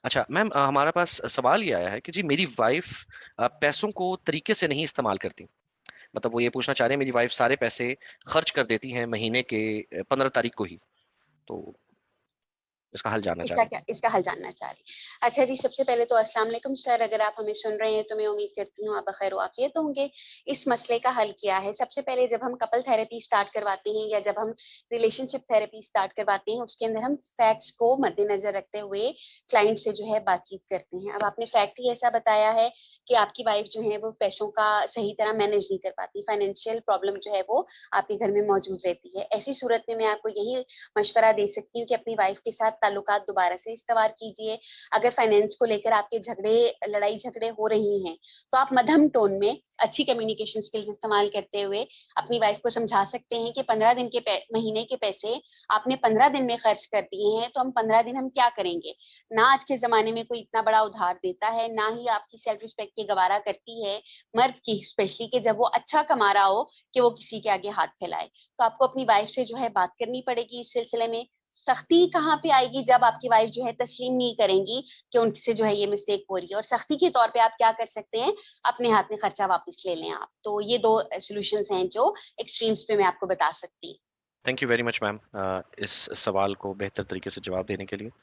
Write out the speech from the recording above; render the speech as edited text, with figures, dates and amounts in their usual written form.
اچھا میم، ہمارے پاس سوال یہ آیا ہے کہ جی میری وائف پیسوں کو طریقے سے نہیں استعمال کرتی. مطلب وہ یہ پوچھنا چاہ رہے ہیں، میری وائف سارے پیسے خرچ کر دیتی ہیں مہینے کے 15 تاریخ کو ہی. تو اس کا حل جاننا چاہ رہے ہیں. اس کا حل جاننا چاہ رہی. اچھا جی، سب سے پہلے تو السلام علیکم سر، اگر آپ ہمیں سن رہے ہیں تو میں امید کرتی ہوں آپ بخیر و عافیت ہوں گے. اس مسئلے کا حل کیا ہے؟ سب سے پہلے جب ہم کپل تھراپی سٹارٹ کرواتے ہیں یا جب ہم ریلیشن شپ تھراپی سٹارٹ کرواتے ہیں، اس کے اندر ہم فیکٹس کو مد نظر رکھتے ہوئے کلائنٹ سے جو ہے بات چیت کرتے ہیں. اب آپ نے فیکٹ ہی ایسا بتایا ہے کہ آپ کی وائف جو ہے وہ پیسوں کا صحیح طرح مینج نہیں کر پاتی، فائنینشیل پرابلم جو ہے وہ آپ کے گھر میں موجود رہتی ہے. ایسی صورت میں آپ کو یہی مشورہ دے سکتی ہوں کہ اپنی وائف کے ساتھ تعلقات دوبارہ سے استوار کیجیے. اگر فائنینس کو لے کر آپ کے لڑائی جھگڑے ہو رہی ہیں تو آپ مدھم ٹون میں اچھی کمیونیکیشن اسکلز استعمال کرتے ہوئے اپنی وائف کو سمجھا سکتے ہیں کہ 15 دن کے مہینے کے پیسے آپ نے 15 دن میں خرچ کر دیے ہیں، تو ہم 15 دن ہم کیا کریں گے؟ نہ آج کے زمانے میں کوئی اتنا بڑا ادھار دیتا ہے، نہ ہی آپ کی سیلف رسپیکٹ کی گوارا کرتی ہے مرد کی، اسپیشلی کہ جب وہ اچھا کما رہا ہو کہ وہ کسی کے آگے ہاتھ پھیلائے. تو آپ کو اپنی وائف سے جو ہے بات کرنی پڑے گی اس سلسلے میں. سختی کہاں پہ آئے گی؟ جب آپ کی وائف جو ہے تسلیم نہیں کریں گی کہ ان سے جو ہے یہ مسٹیک ہو رہی ہے. اور سختی کے طور پہ آپ کیا کر سکتے ہیں؟ اپنے ہاتھ میں خرچہ واپس لے لیں آپ. تو یہ دو سولوشنز ہیں جو ایکسٹریمز پہ میں آپ کو بتا سکتی ہوں. تھینک یو ویری مچ میم، اس سوال کو بہتر طریقے سے جواب دینے کے لیے.